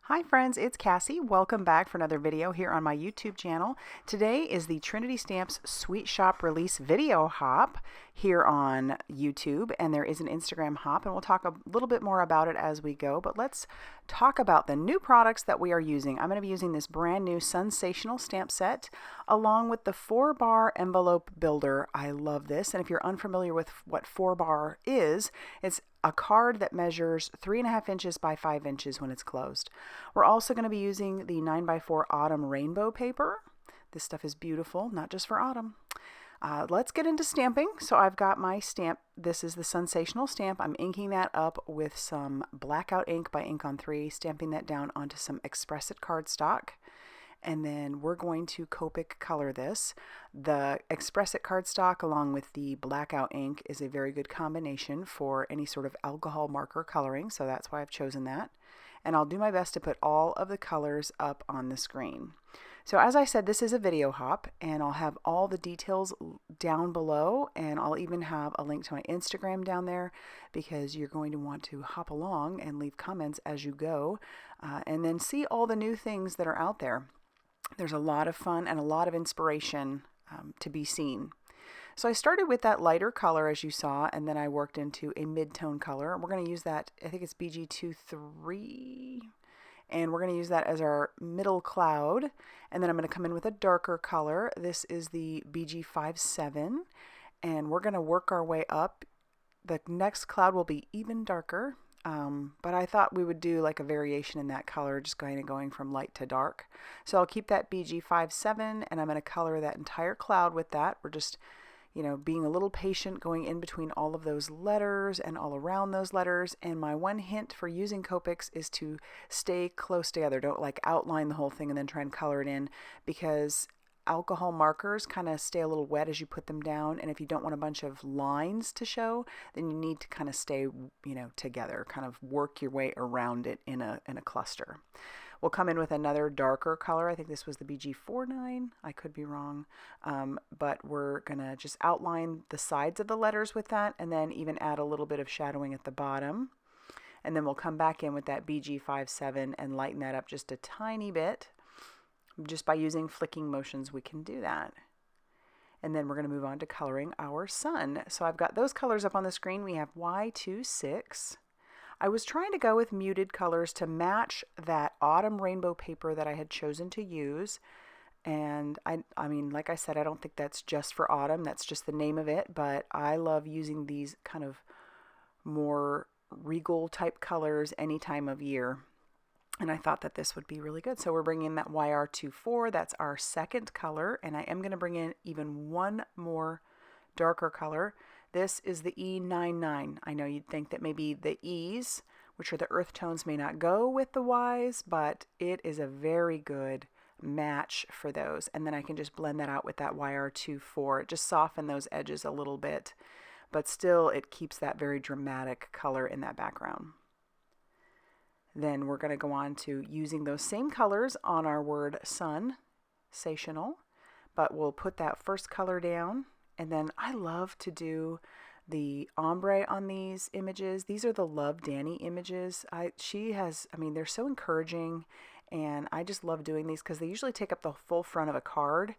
Hi friends, it's Cassie. Welcome back for another video here on my YouTube channel. Today is the Trinity Stamps Sweet Shop Release video hop here on YouTube, and there is an Instagram hop, and we'll talk a little bit more about it as we go, but let's talk about the new products that we are using. I'm going to be using this brand new Sensational stamp set along with the 4-bar envelope builder. I love this, and if you're unfamiliar with what 4-bar is, it's a card that measures 3.5 inches by 5 inches when it's closed. We're also going to be using the 9x4 Autumn Rainbow paper. This stuff is beautiful, not just for autumn. Let's get into stamping. So I've got my stamp. This is the Sensational stamp. I'm inking that up with some Blackout ink by Ink on 3, stamping that down onto some Express-It cardstock. And then we're going to Copic color this. The Express-It cardstock along with the Blackout ink is a very good combination for any sort of alcohol marker coloring, so that's why I've chosen that. And I'll do my best to put all of the colors up on the screen. So as I said, this is a video hop, and I'll have all the details down below, and I'll even have a link to my Instagram down there because you're going to want to hop along and leave comments as you go, and then see all the new things that are out there. There's a lot of fun and a lot of inspiration to be seen. So I started with that lighter color as you saw, and then I worked into a mid-tone color. We're going to use that, I think it's BG23, and we're going to use that as our middle cloud. And then I'm going to come in with a darker color. This is the BG57, and we're going to work our way up. The next cloud will be even darker. But I thought we would do like a variation in that color, just going from light to dark. So I'll keep that BG57, and I'm going to color that entire cloud with that. We're just, being a little patient, going in between all of those letters and all around those letters. And my one hint for using Copics is to stay close together. Don't like outline the whole thing and then try and color it in, because alcohol markers kind of stay a little wet as you put them down, and if you don't want a bunch of lines to show, then you need to kind of stay, together, kind of work your way around it in a cluster. We'll come in with another darker color. I think this was the BG49. I could be wrong, but we're gonna just outline the sides of the letters with that, and then even add a little bit of shadowing at the bottom. And then we'll come back in with that BG57 and lighten that up just a tiny bit. Just by using flicking motions, we can do that. And then we're going to move on to coloring our sun. So I've got those colors up on the screen. We have Y26. I was trying to go with muted colors to match that autumn rainbow paper that I had chosen to use. And I mean, like I said, I don't think that's just for autumn. That's just the name of it. But I love using these kind of more regal type colors any time of year. And I thought that this would be really good. So we're bringing in that YR24. That's our second color. And I am going to bring in even one more darker color. This is the E99. I know you'd think that maybe the E's, which are the earth tones, may not go with the Y's, but it is a very good match for those. And then I can just blend that out with that YR24. Just soften those edges a little bit, but still it keeps that very dramatic color in that background. Then we're going to go on to using those same colors on our word sun, sensational, but we'll put that first color down. And then I love to do the ombre on these images. These are the Love Danny images. They're so encouraging, and I just love doing these because they usually take up the full front of a card.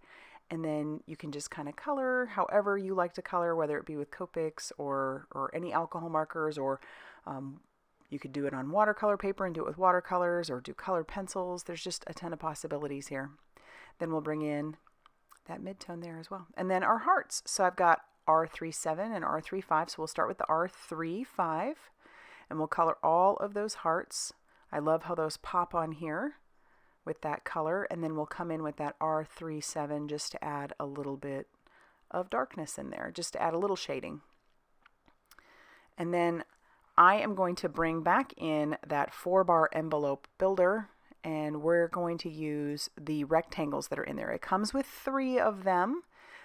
And then you can just kind of color however you like to color, whether it be with Copics or any alcohol markers, or you could do it on watercolor paper and do it with watercolors, or do colored pencils. There's just a ton of possibilities here. Then we'll bring in that mid-tone there as well. And then our hearts. So I've got R37 and R35. So we'll start with the R35, and we'll color all of those hearts. I love how those pop on here with that color. And then we'll come in with that R37 just to add a little bit of darkness in there, just to add a little shading. And then I am going to bring back in that 4-bar envelope builder, and we're going to use the rectangles that are in there. It comes with 3 of them,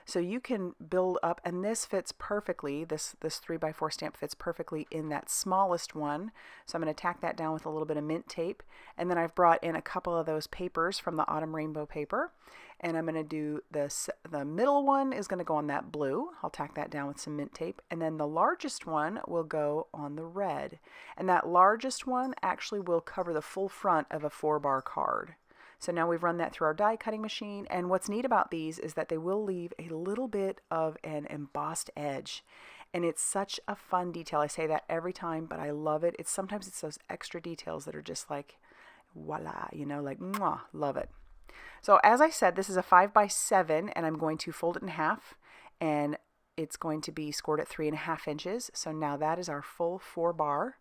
So you can build up, and this fits perfectly. This 3x4 stamp fits perfectly in that smallest one. So I'm going to tack that down with a little bit of mint tape. And then I've brought in a couple of those papers from the Autumn Rainbow paper. And I'm going to do this. The middle one is going to go on that blue. I'll tack that down with some mint tape. And then the largest one will go on the red. And that largest one actually will cover the full front of a 4-bar card. So now we've run that through our die cutting machine. And what's neat about these is that they will leave a little bit of an embossed edge. And it's such a fun detail. I say that every time, but I love it. Sometimes it's those extra details that are just like, voila, you know, like, mwah, love it. So as I said, this is a 5x7, and I'm going to fold it in half, and it's going to be scored at 3.5 inches. So now that is our full 4-bar.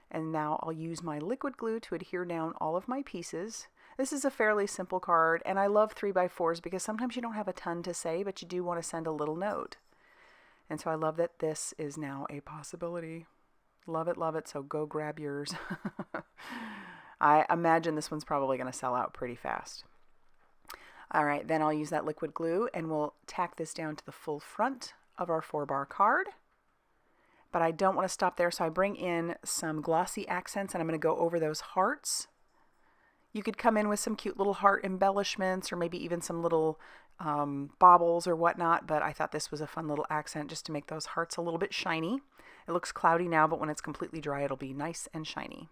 And now I'll use my liquid glue to adhere down all of my pieces. This is a fairly simple card, and I love 3x4s because sometimes you don't have a ton to say, but you do want to send a little note. And so I love that this is now a possibility. Love it, so go grab yours. I imagine this one's probably going to sell out pretty fast. All right, then I'll use that liquid glue, and we'll tack this down to the full front of our 4-bar card. But I don't want to stop there, so I bring in some glossy accents, and I'm going to go over those hearts. You could come in with some cute little heart embellishments, or maybe even some little baubles or whatnot, but I thought this was a fun little accent just to make those hearts a little bit shiny. It looks cloudy now, but when it's completely dry, it'll be nice and shiny.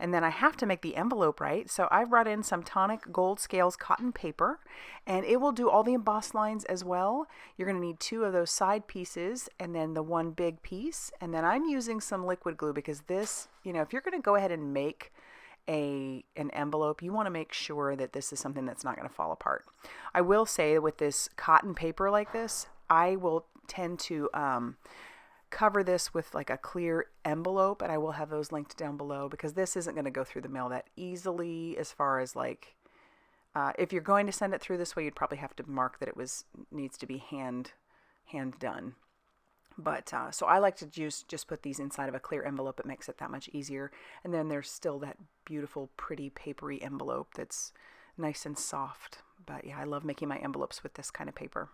And then I have to make the envelope right, so I've brought in some tonic gold scales cotton paper, and it will do all the embossed lines as well. You're going to need 2 of those side pieces, and then the one big piece. And then I'm using some liquid glue because this, you know, if you're going to go ahead and make an envelope, you want to make sure that this is something that's not going to fall apart. I will say that with this cotton paper like this, I will tend to cover this with like a clear envelope, and I will have those linked down below because this isn't going to go through the mail that easily. As far as like if you're going to send it through this way, you'd probably have to mark that it needs to be hand done. But so I like to just put these inside of a clear envelope. It makes it that much easier. And then there's still that beautiful, pretty, papery envelope that's nice and soft. But yeah, I love making my envelopes with this kind of paper.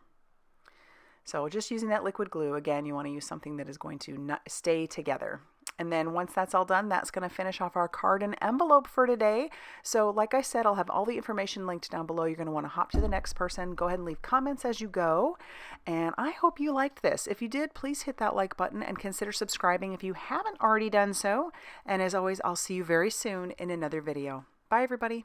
So just using that liquid glue, again, you want to use something that is going to stay together. And then once that's all done, that's going to finish off our card and envelope for today. So like I said, I'll have all the information linked down below. You're going to want to hop to the next person. Go ahead and leave comments as you go. And I hope you liked this. If you did, please hit that like button and consider subscribing if you haven't already done so. And as always, I'll see you very soon in another video. Bye, everybody.